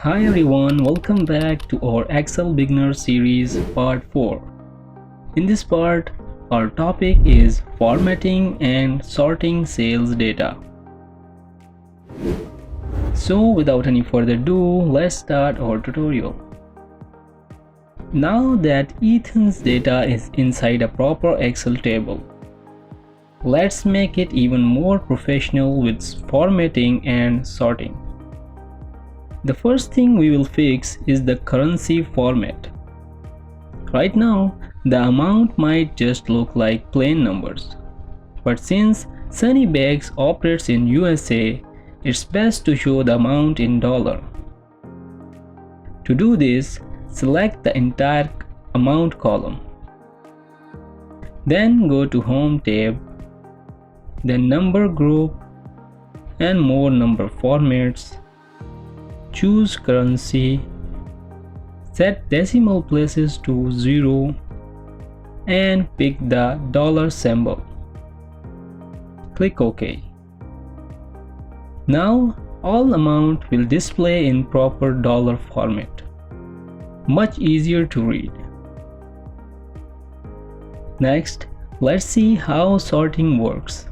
Hi everyone, welcome back to our Excel Beginner series part 4. In this part, our topic is formatting and sorting sales data. So without any further ado, let's start our tutorial. Now that Ethan's data is inside a proper Excel table, let's make it even more professional with formatting and sorting. The first thing we will fix is the currency format. Right now, the amount might just look like plain numbers. But since Sunny Bags operates in USA, it's best to show the amount in dollar. To do this, select the entire amount column. Then go to Home tab, then Number Group, and More Number Formats. Choose currency, set decimal places to 0 and pick the dollar symbol. Click OK. Now all amount will display in proper dollar format. Much easier to read. Next, let's see how sorting works.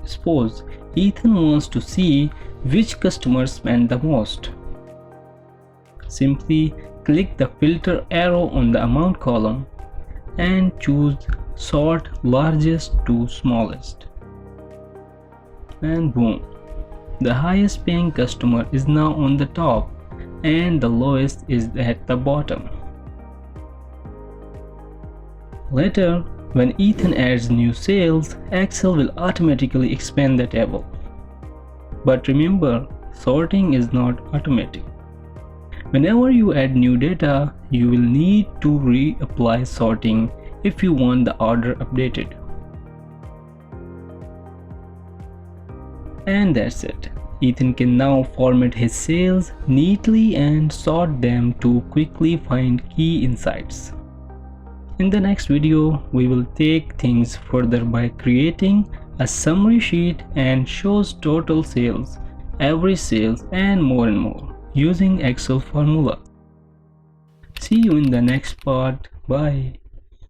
Suppose Ethan wants to see which customers spend the most. Simply click the filter arrow on the amount column and choose Sort Largest to Smallest. And boom, the highest paying customer is now on the top and the lowest is at the bottom. Later, when Ethan adds new sales, Excel will automatically expand the table. But remember, sorting is not automatic. Whenever you add new data, you will need to reapply sorting if you want the order updated. And that's it. Ethan can now format his sales neatly and sort them to quickly find key insights. In the next video, we will take things further by creating a summary sheet and shows total sales, average sales, and more using Excel formula. See you in the next part. Bye.